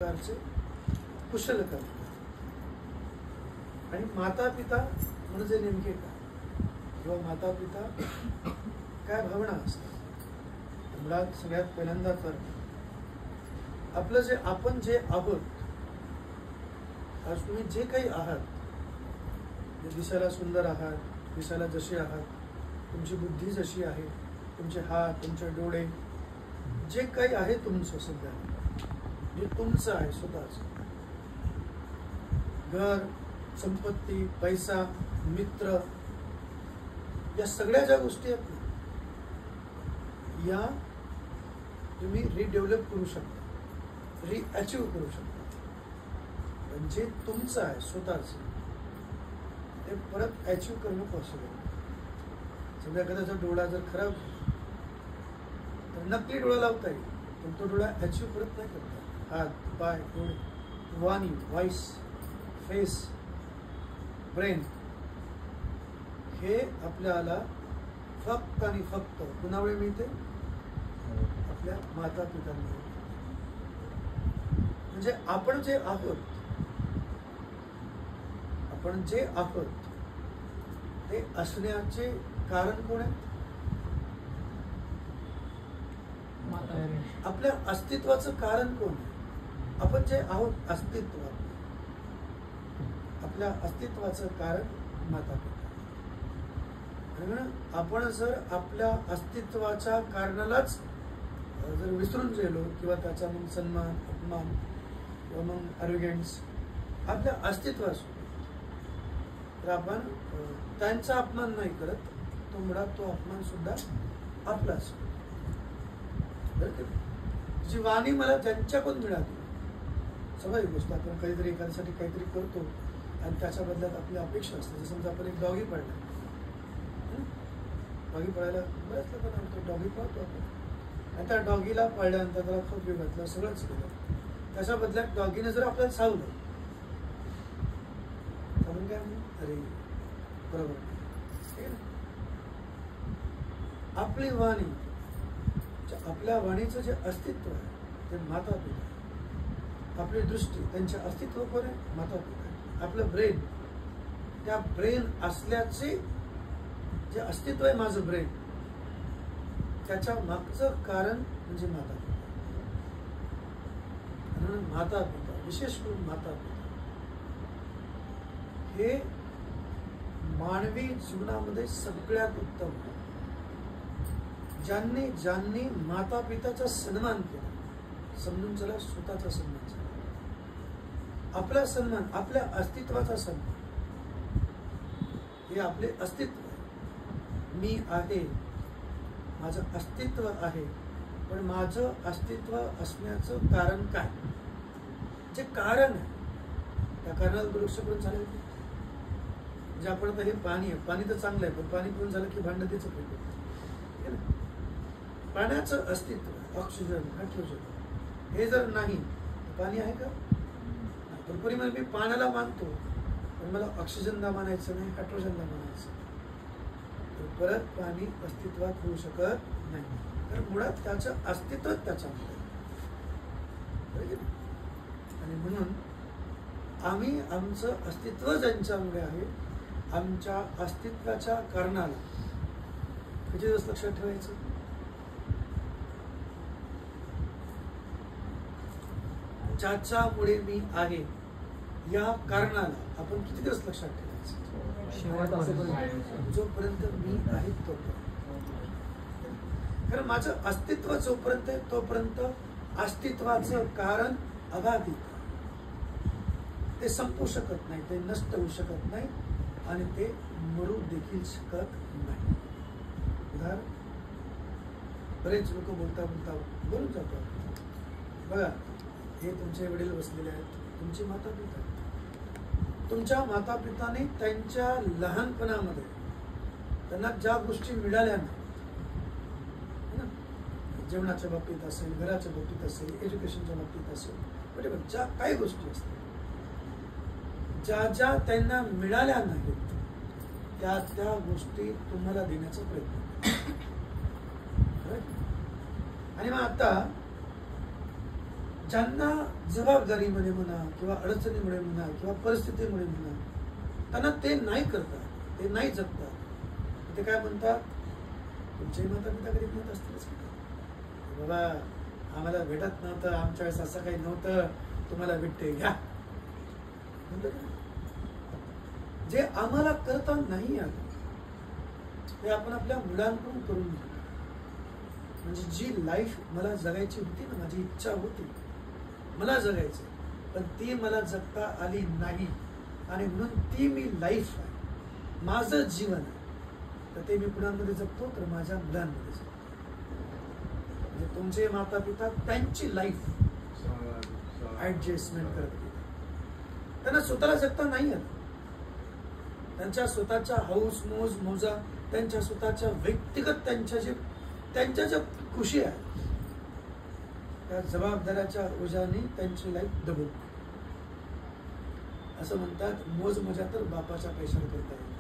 प्रकारचे कुशल कर्म आणि माता पिता म्हणजे नेमके काय किंवा माता पिता काय भावना असतात. मुळात सगळ्यात पहिल्यांदा तर आपलं जे आपण जे आहोत, आज तुम्ही जे काही आहात, दिसायला सुंदर आहात, दिसायला जसे आहात, तुमची बुद्धी जशी आहे, तुमचे हात, तुमचे डोळे, जे काही आहे तुमचं सध्या जे तुमचं आहे, स्वतःच घर, संपत्ती, पैसा, मित्र, या सगळ्या ज्या गोष्टी आहेत ना, या तुम्ही रिडेव्हलप करू शकता, रिअचीव करू शकता. पण जे तुमचं आहे स्वतःच ते परत अचीव करणं पॉसिबल. समजा एखाद्याचा डोळा जर खराब झाला तर नकली डोळा लावता येईल, पण तो डोळा अचीव परत नाही करता. हात, पाय, डोळे, वाणी, व्हॉइस, फेस, ब्रेन, हे आपल्याला फक्त आणि फक्त कुणामुळे मिळते? आपल्या माता पितांमुळे. म्हणजे आपण जे आहोत, आपण जे आहोत ते असण्याचे कारण कोण आहे? आपल्या अस्तित्वाचं कारण कोण आहे? आपण जे आहोत अस्तित्व, आपल्या अस्तित्वाचं कारण माता पिता. म्हणून आपण जर आपल्या अस्तित्वाच्या कारणालाच जर विसरून गेलो किंवा त्याचा मग सन्मान, अपमान किंवा मग अरोगन्स आपल्या अस्तित्वासोबत, तर आपण त्यांचा अपमान नाही करत, तो मुळात तो अपमान सुद्धा आपलाच. जी वाणी मला ज्यांच्याकडून मिळाली, स्वाभाविक गोष्ट, आपण कधीतरी एखाद्यासाठी काहीतरी करतो आणि त्याच्या बदल्यात आपली अपेक्षा असते. जसं समजा आपण एक डॉगी पाळला, डॉगी पाळायला बऱ्याच लोकांना म्हणतो, डॉगी पाळतो आपण, आणि त्या डॉगीला पाळल्यानंतर त्याला खूप घातलं, सगळंच केलं, त्याच्या बदल्यात डॉगीने जर आपल्याला चावलं तर आपण काय म्हणू? अरे बरोबर, ठीक आहे ना. आपली वाणी, आपल्या वाणीचं जे अस्तित्व आहे ते माता पिता. आपली दृष्टी, त्यांचे अस्तित्व कोण आहे? माता पिता. आपलं ब्रेन, त्या ब्रेन असल्याचे जे अस्तित्व आहे माझं ब्रेन, त्याच्या मागचं कारण म्हणजे माता पिता. म्हणून माता पिता, विशेष करून माता पिता, हे मानवी जीवनामध्ये सगळ्यात उत्तम. ज्यांनी ज्यांनी माता पिताचा सन्मान केला, समजून चला स्वतःचा सन्मान झाला, आपला सन्मान, आपल्या अस्तित्वाचा सन्मान, हे आपले अस्तित्व आहे. मी आहे, माझं अस्तित्व आहे, पण माझं अस्तित्व असण्याचं कारण काय? जे कारण आहे त्या कारणाला दुर्लक्ष करून चालेल. म्हणजे आपण आता हे पाणी आहे, पाणी तर चांगलं आहे, पण पाणी पिऊन झालं की भांडं त्याचं फेकतो. पाण्याचं अस्तित्व, ऑक्सिजन, हायड्रोजन, हे जर नाही पाणी आहे का? भरपूर मी पाण्याला मानतो, पण मला ऑक्सिजनला मानायचं नाही, हायड्रोजनला मानायचं, तर परत पाणी अस्तित्वात होऊ शकत नाही. तर मुळात त्याचं अस्तित्व त्याच्यामध्ये. आणि म्हणून आम्ही आमचं अस्तित्व ज्यांच्यामुळे आहे, आमच्या अस्तित्वाच्या कारणाला किती दिवस लक्षात ठेवायचं? ज्याच्यामुळे मी आहे या कारणाला आपण किती दिवस लक्षात ठेवायचं? जोपर्यंत मी आहे तोपर्यंत. कारण माझं अस्तित्व जोपर्यंत आहे तोपर्यंत अस्तित्वाचं कारण अबाधित, ते संपू शकत नाही, ते नष्ट होऊ शकत नाही, आणि ते मरू देखील शकत नाही. उदाहरण, बरेच लोक बोलता बोलता बोलून जातात. बघा, हे तुमचे वडील बसलेले आहेत, तुमची माता पिता. तुमच्या माता पिताने त्यांच्या लहानपणामध्ये त्यांना ज्या गोष्टी मिळाल्या नाही, जेवणाच्या बाबतीत असेल, घराच्या बाबतीत असेल, एज्युकेशनच्या बाबतीत असेल, बरोबर, ज्या काही गोष्टी असतात ज्या ज्या त्यांना मिळाल्या नाहीत, त्या त्या गोष्टी तुम्हाला देण्याचा प्रयत्न. आणि मग आता ज्यांना जबाबदारीमुळे म्हणा किंवा अडचणीमुळे म्हणा किंवा परिस्थितीमुळे म्हणा त्यांना ते नाही करतात, ते नाही जगतात, ते काय म्हणतात, तुमच्याही माता पिता कधी म्हणत असतीलच की बाबा आम्हाला भेटत नव्हतं, आमच्या वेळेस असं काही नव्हतं, तुम्हाला भेटते घ्या. जे आम्हाला करता नाही आलं ते आपण आपल्या मुलांकडून करून घेऊ. म्हणजे जी लाईफ मला जगायची होती ना, माझी इच्छा होती मला जगायचं, पण ती मला जगता आली नाही आणि म्हणून ती मी लाईफ आहे, माझं जीवन आहे, तर ते मी कुणामध्ये जगतो, तर माझ्या मुलांमध्ये जगतो. म्हणजे तुमचे माता पिता त्यांची लाईफ ऍडजस्टमेंट करत गेले, त्यांना स्वतःला जगता नाही आलं. त्यांच्या स्वतःच्या हौस मोज मोजा, त्यांच्या स्वतःच्या व्यक्तिगत त्यांच्या ज्या खुशी आहेत त्या जबाबदाऱ्याच्या ओझ्याने त्यांची लाईफ दबून. असं म्हणतात मोज मजा तर बापाच्या पैशावर करता येते,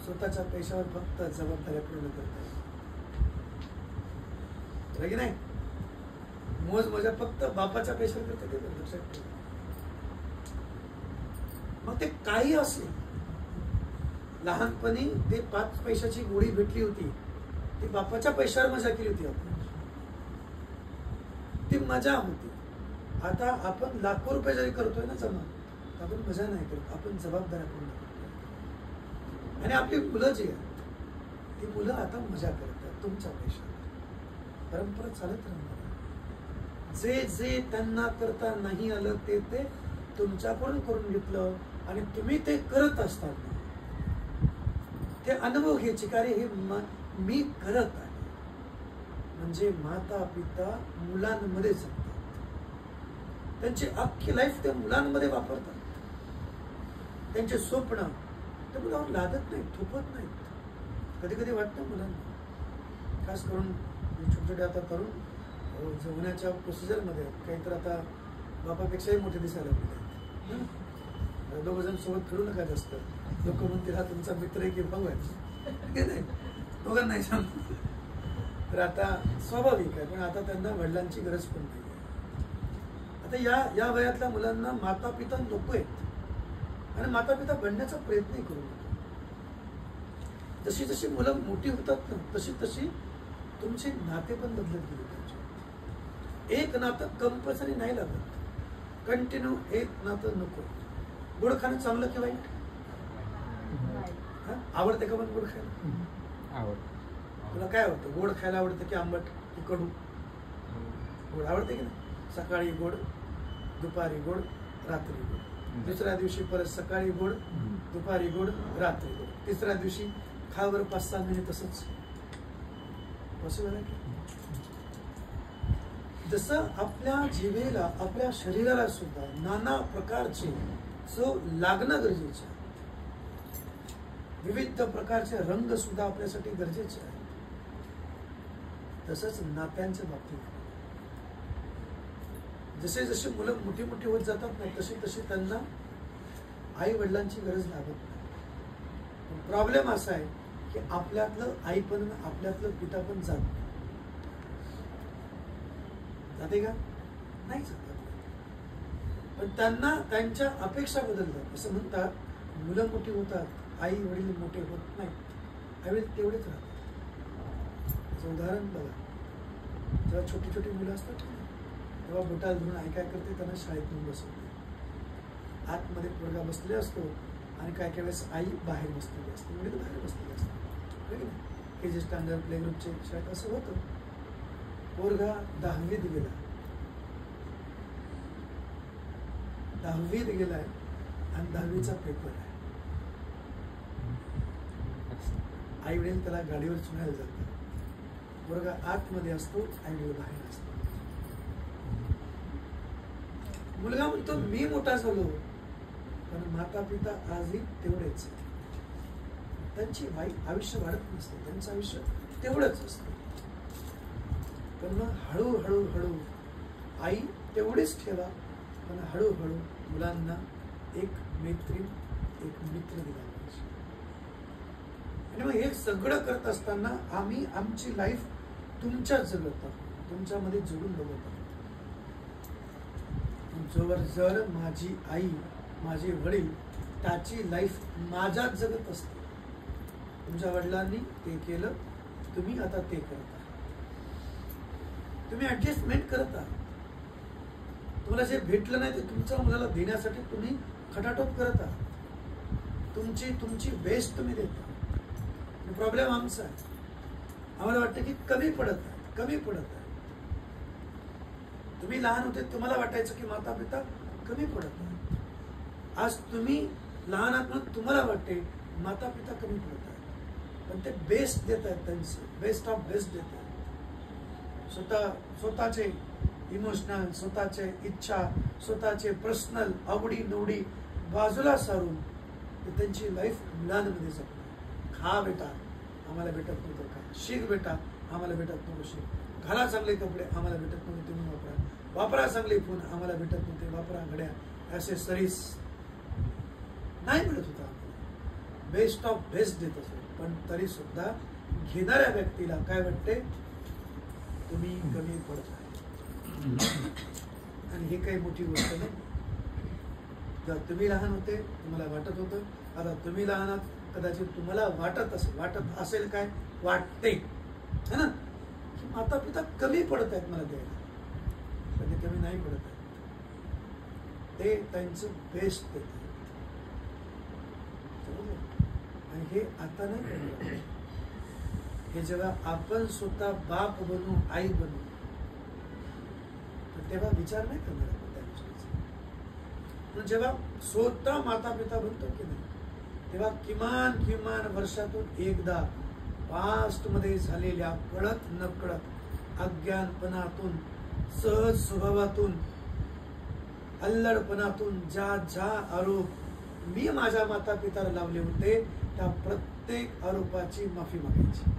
स्वतःच्या पैशावर फक्त जबाबदाऱ्या पूर्ण करता येते की नाही. मोज मजा फक्त बापाच्या पैशावर करता येते, लक्षात ठेवा. मग ते काही असेल, लहानपणी ते 5 पैशाची गोळी भेटली होती, ती बापाच्या पैशावर मजा केली होती आपण, ती मजा होती. आता आपण लाखो रुपये जरी करतोय ना जमा, आपण मजा नाही करत, आपण जबाबदाऱ्या पूर्ण करतोय. आणि आपली मुलं जी आहेत ती मुलं आता मजा करतात तुमच्या पैशावर. परंपरा चालत राहणार. जे जे त्यांना करता नाही आलं ते ते तुमच्याकडून करून घेतलं आणि तुम्ही ते करत असताना ते अनुभव घ्यायचे का रे हे मी करत आहे. म्हणजे माता पिता मुलांमध्ये जगतात, त्यांची अख्खी लाईफ ते मुलांमध्ये वापरतात. त्यांचे स्वप्न ते मुलांवर लादत नाहीत, थोपत नाहीत. कधी कधी वाटतं मुलांना, खास करून छोटे छोटे आता तरुण जगण्याच्या प्रोसिजरमध्ये काही तर आता बापापेक्षाही मोठे दिसायला लागले. दोघ जण सोबत फिरू नका जास्त, लोक म्हणतील हा तुमचा मित्र आहे की भाऊ आहे, नाही दोघांनाही सांग. तर आता स्वाभाविक आहे, पण आता त्यांना वडिलांची गरज पण नाही. आता या वयातल्या मुलांना माता पिता नको आहेत आणि माता पिता बनण्याचा प्रयत्नही करू नका. जशी जशी मुलं मोठी होतात ना तशी तशी तुमचे नाते पण बदलत गेले पाहिजे. एक नातं कंपल्सरी नाही लागत, कंटिन्यू एक नातं नको. गोड खाणं चांगलं की वाईट? आवडते का पण गोड खायला? आवडतं. तुला काय आवडतं? गोड खायला आवडतं की आंबट की कडू? गोड आवडते की नाही? सकाळी गोड, दुपारी गोड, रात्री गोड. दुसऱ्या दिवशी परत सकाळी गोड, दुपारी गोड, रात्री गोड. तिसऱ्या दिवशी खा बरं 5-6 महिने तसंच. पॉसिबल आहे की? जसं आपल्या जिभेला, आपल्या शरीराला सुद्धा नाना प्रकारचे चव लागणं गरजेचं आहे, विविध प्रकारचे रंग सुद्धा आपल्यासाठी गरजेचे आहे. तसंच नात्यांच्या बाबतीत जसे जसे मुलं मोठी मोठी होत जातात नाही तशी तशी त्यांना आई वडिलांची गरज लागत नाही. प्रॉब्लेम असा आहे की आपल्यातलं आई पण आपल्यातलं पिता पण जात जाते का? नाही जात. पण त्यांना त्यांच्या अपेक्षा बदलतात. असं म्हणतात मुलं मोठी होतात, आई वडील मोठे होत नाहीत, आई वडील तेवढेच राहतात. उदाहरण बघा, जेव्हा छोटी छोटी मुलं असतात तेव्हा बोटाला धरून आई काय करते, त्यांना शाळेत नेऊन बसवते. आतमध्ये पोरगा बसलेला असतो आणि काय काय वेळेस आई बाहेर बसलेली असते, वडील बाहेर बसलेले असतात. KG स्टँडर्ड प्ले ग्रुपचे शाळेत असं होतं. पोरगा 10वीत गेला, 10वीत गेलाय आणि 10वीचा पेपर आहे. आई वडील त्याला गाडीवर चुनायला जातात, पोरगा आतमध्ये असतो, आई वडील बाहेर असतो. मुलगा म्हणतो मी मोठा झालो, पण माता पिता आजही तेवढेच. त्यांची आयुष्य वाढत नसते, त्यांचं आयुष्य तेवढंच असतं. पण मग हळूहळू हळू आई तेवढीच ठेवा, पण हळूहळू मुलांना एक मैत्रीण, एक मित्र दिला पाहिजे. आणि मग हे सगळं करत असताना आम्ही आमची लाईफ तुमच्यात जगत आहोत, तुमच्यामध्ये जोडून बघत आहोत. जोवर जर माझी आई माझे वडील त्याची लाईफ माझ्यात जगत असते, तुमच्या वडिलांनी ते केलं, तुम्ही आता ते करता, तुम्ही ऍडजस्टमेंट करत आहात. तुम्हाला जे भेटलं नाही ते तुमच्या मुलाला देण्यासाठी तुम्ही खटाटोप करत आहात. तुमची बेस्ट तुम्ही देता. प्रॉब्लेम आमचा आहे, आम्हाला वाटतं की कमी पडत आहे. तुम्ही लहान होते तुम्हाला वाटायचं की माता पिता कमी पडत आहे. आज तुम्ही लहान आहात म्हणून तुम्हाला वाटते माता पिता कमी पडत आहेत, पण ते बेस्ट देत आहेत, त्यांचं बेस्ट ऑफ बेस्ट देत आहेत. स्वतःचे इमोशनल, स्वतःचे इच्छा, स्वतःचे पर्सनल आवडी निवडी बाजूला सारून ते त्यांची लाईफ मुलांमध्ये जगतात. खा बेटा, आम्हाला भेटत नव्हतं का? शिक बेटा, आम्हाला भेटत नव्हतं शिक. घाला चांगले कपडे, आम्हाला भेटत नव्हते तुम्ही वापरा चांगले फोन, आम्हाला भेटत नव्हते वापरा. घड्या, ॲसेसरीज नाही मिळत होता. बेस्ट ऑफ बेस्ट देत असो, पण तरी सुद्धा घेणाऱ्या व्यक्तीला काय वाटते, तुम्ही कमी पडत आहे. आणि हे काही मोठी गोष्ट नाही. जेव्हा तुम्ही लहान होते तुम्हाला वाटत होतं, आता तुम्ही लहान आहात, कदाचित तुम्हाला वाटत असेल काय वाटते है ना, की माता पिता कमी पडत आहेत मला द्यायला, पण ते कमी नाही पडत आहेत. ते त्यांचं बेस्ट देत आहेत. आणि हे आता नाही, हे जेव्हा आपण स्वतः बाप बनू, आई बनू, तर तेव्हा विचार नाही करणार आपण त्या गोष्टीचा. जेव्हा स्वतः माता पिता बनतो की नाही, तेव्हा किमान वर्षातून एकदा पास्ट मध्ये झालेल्या कळत नकळत अज्ञानपणातून, सहज स्वभावातून, अल्लडपणातून ज्या आरोप मी माझ्या माता पिताला लावले होते त्या प्रत्येक आरोपाची माफी मागायची.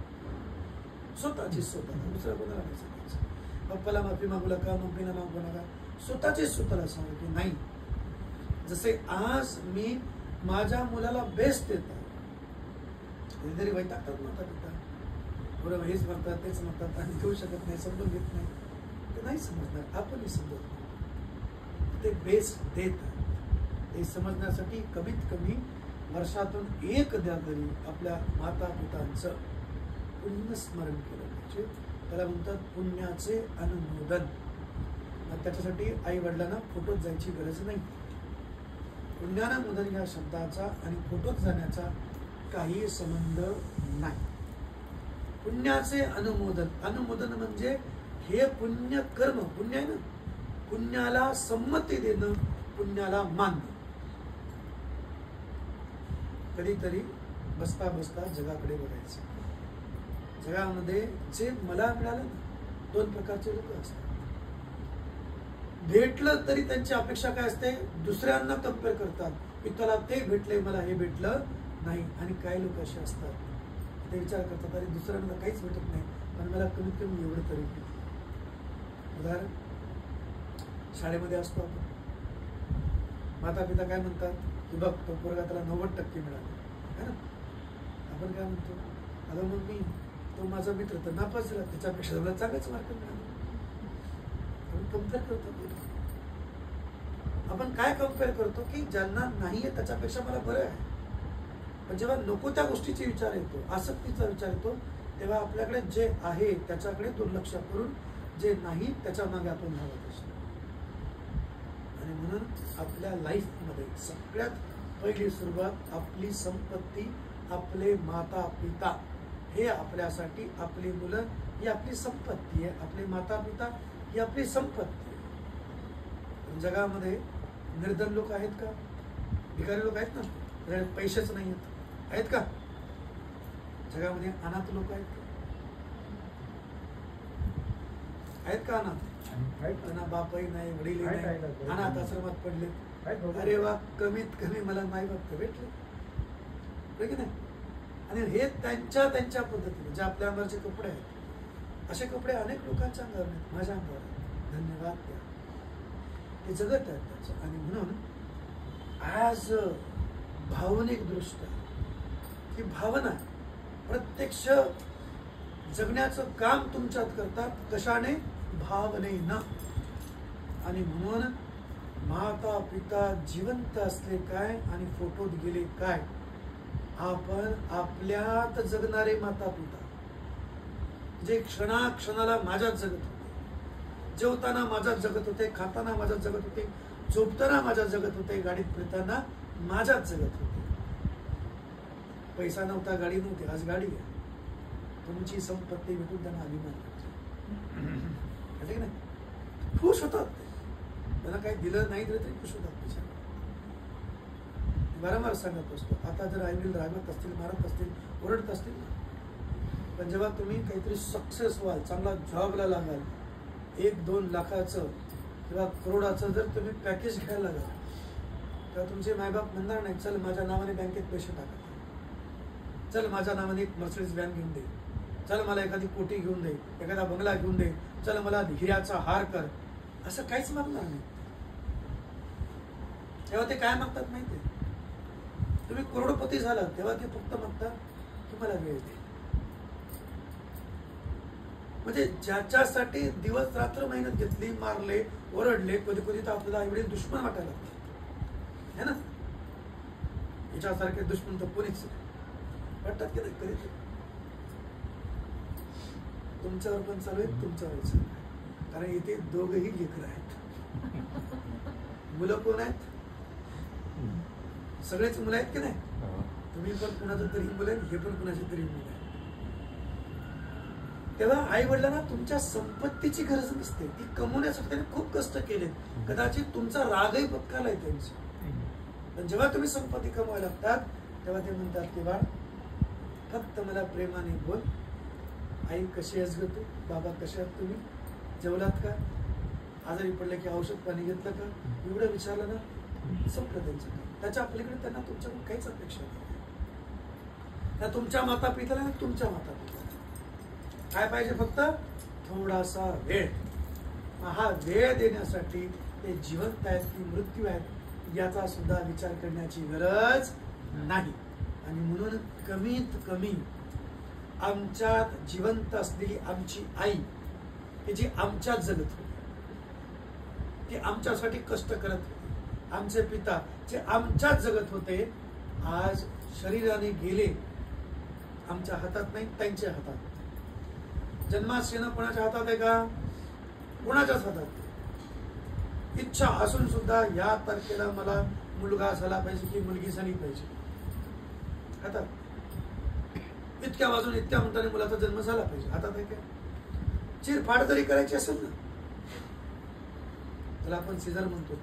स्वतः दुसऱ्या कोणाला नाही सांगायचं. पप्पाला माफी मागू नका, मम्मीला मागू नका, स्वतःला सांगू की नाही, जसे आज मी माझ्या मुलाला बेस्ट देतात, कधीतरी वैतागतात माता पिता, बरोबर हेच म्हणतात तेच म्हणतात आणि घेऊ शकत नाही, समजून घेत नाही, ते नाही समजणार, आपणही समजत नाही. ते बेस्ट देत हे समजण्यासाठी कमीत कमी वर्षातून एकदा तरी आपल्या माता पितांचं पुण्यस्मरण केलं पाहिजे. त्याला म्हणतात पुण्याचे अनुमोदन. त्याच्यासाठी आई वडिलांना फोटोत जायची गरज नाही. पुण्यानुमोदन या शब्दाचा आणि फोटोत जाण्याचा काही संबंध नाही. पुण्याचे अनुमोदन म्हणजे हे पुण्य कर्म, पुण्य आहे ना, पुण्याला संमती देणं, पुण्याला मानणं. कधीतरी बसता जगाकडे बघायचं. जगामध्ये जे मला मिळालं ना, दोन प्रकारचे लोक असतात. भेटलं तरी त्यांची अपेक्षा काय असते, दुसऱ्यांना कम्पेअर करतात की त्याला ते भेटले मला हे भेटलं नाही. आणि काही लोक असे असतात ते विचार करतात अरे दुसऱ्यांना काहीच भेटत नाही पण मला कमीत कमी एवढं तरी. उदाहरण, शाळेमध्ये असतो आपण, माता पिता काय म्हणतात, की बघ तो पोरगा त्याला 90% मिळाले है ना. आपण काय म्हणतो, अगं मग मी तो माझा मित्र तर नापास झाला, त्याच्यापेक्षा मला चांगलेच मार्क मिळाले. आपण कम्पेअर करतो. आपण काय कम्पेअर करतो की ज्यांना नाहीये त्याच्यापेक्षा मला बरं आहे. पण जेव्हा नको त्या गोष्टीचा विचार येतो, आसक्तीचा विचार येतो, तेव्हा आपल्याकडे जे आहे त्याच्याकडे दुर्लक्ष करून जे नाही त्याच्या मागे आपण धावत असतो. आणि म्हणून आपल्या लाईफमध्ये सगळ्यात पहिली सुरुवात आपली संपत्ती, आपले माता पिता हे आपल्यासाठी, आपली मुलं ही आपली संपत्ती आहे, आपले माता पिता ही आपली संपत्ती आहे. जगामध्ये निर्धन लोक आहेत का, भिकारी लोक आहेत ना, पैसेच नाही आहेत का. जगामध्ये अनाथ लोक आहेत का अनाथ, त्यांना बापही नाही वडीलही नाही, अनाथ आश्रमात पडले. अरे वा, कमीत कमी मला माई बाप भेटले की नाही. आणि हे त्यांच्या पद्धतीने जे आपल्या अंगावरचे कपडे आहेत, असे कपडे अनेक लोकांच्या अंगावर आहेत, माझ्या अंगावर आहेत. धन्यवाद द्या, ते जगत आहेत त्याचं. आणि म्हणून आज भावनिक दृष्ट्या ही भावना प्रत्यक्ष जगण्याचं काम तुमच्यात करतात. कशाने, भावनेनं. आणि म्हणून माता पिता जिवंत असले काय आणि फोटोत गेले काय, आपण आपल्यात जगणारे माता पिता, जे क्षणाक्षणाला माझ्यात जगत होते, जेवताना माझ्यात जगत होते, खाताना माझ्यात जगत होते, झोपताना माझ्यात जगत होते, गाडीत फिरताना माझ्यात जगत होते. पैसा नव्हता, गाडी नव्हती, आज गाडी आहे. तुमची संपत्ती भेटून त्यांना अभिमान वाटतो, नाही? खुश होतात. त्यांना काही दिलं नाही दिलं तरी खुश होतात. पैसा वारंवार सांगत असतो. आता जर आई वडील रागवत असतील, मारत असतील, ओरडत असतील, पण जेव्हा तुम्ही काहीतरी सक्सेस व्हाल, चांगला जॉबला लागाल, 1-2 लाखाचं किंवा करोडाचं जर तुम्ही पॅकेज घ्यायला लागाल, तेव्हा तुमचे मायबाप म्हणणार नाही, चल माझ्या नावाने बँकेत पैसे टाका, चल माझ्या नावाने एक मर्सिडीज व्हॅन घेऊन दे, चल मला एखादी कोठी घेऊन दे, एखादा बंगला घेऊन दे, चल मला हिऱ्याचा हार कर, असं काहीच मागणार नाही. तेव्हा ते काय मागतात माहिती आहे? तुम्ही करोडपती झालात तेव्हा ते फक्त मागतात की मला वेळ दे. म्हणजे ज्याच्यासाठी दिवस रात्र मेहनत घेतली, मारले, ओरडले, कधी कधी तर आपल्याला आई वडील दुश्मन वाटायला लागतात, है ना? याच्यासारखे दुश्मन तर कोणीच वाटतात की नाही? कधी तुमच्यावर पण चालू आहे, तुमच्यावर चालू आहे, कारण इथे दोघही लेकरं आहेत. मुलं कोण आहेत? सगळेच मुलं आहेत की नाही? तुम्ही पण कुणाचं तरी मुलं आहे, हे पण कुणाची तरी मुलं आहे. तेव्हा आई वडिलांना तुमच्या संपत्तीची गरज नसते, ती कमवण्यासाठी त्यांनी खूप कष्ट केले, कदाचित तुमचा रागही पत्करलाय त्यांची. पण जेव्हा तुम्ही संपत्ती कमवायला लागतात तेव्हा ते म्हणतात की बा फक्त मला प्रेमाने बोल, आई कशी आहेस ग तू, बाबा कसे आहात तुम्ही, जेवलात का, आजारी पडले की औषध पाणी घेतलं का, एवढं विचारलं ना संपलं त्यांचं काम. त्याच्या पलीकडे त्यांना तुमच्याकडून काहीच अपेक्षा नाही. ना तुमच्या माता पित्याला ना तुमच्या माता पित्याला काय पाहिजे? फक्त थोडासा वेळ. हा वेळ देण्यासाठी ते जिवंत आहेत की मृत्यू आहेत याचा सुद्धा विचार करण्याची गरज नाही. आणि म्हणून कमीत कमी आमच्यात जिवंत असलेली आमची आई, की जी आमच्यात जगत होती, ती आमच्यासाठी कष्ट करत होती, आमचे पिता जे आमच्यात जगत होते, आज शरीराने गेले, आमच्या हातात नाही, त्यांच्या हातात. जन्मात येणं कोणाच्या हातात आहे का? कोणाच्याच हातात. इच्छा असून सुद्धा या तारखेला मला मुलगा झाला पाहिजे की मुलगी झाली पाहिजे, हातात. इतक्या वाजून इतक्या म्हणताना मुलाचा जन्म झाला पाहिजे, हातात आहे का? चिरफाड जरी करायची असेल ना, त्याला आपण सिझर म्हणतो,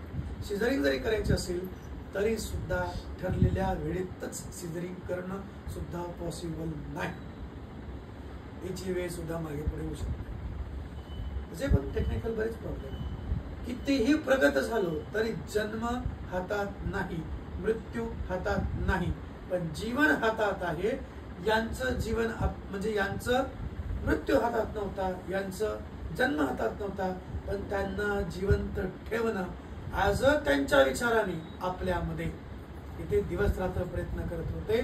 सिझरिंग जरी करायची असेल तरी सुद्धा ठरलेल्या वेळेतच सिझरिंग करणं सुद्धा पॉसिबल नाही. याची वेळ सुद्धा मागे पुढे होऊ शकते. जे पण टेक्निकल बरेच प्रॉब्लेम. कितीही प्रगत झालो तरी जन्म हातात नाही, मृत्यू हातात नाही, पण जीवन हातात आहे. यांचं जीवन म्हणजे यांचं मृत्यू हातात नव्हता, यांचं जन्म हातात नव्हता, पण त्यांना जिवंत ठेवणं आज त्यांच्या विचाराने आपल्यामध्ये इथे दिवस रात्र प्रयत्न करत होते.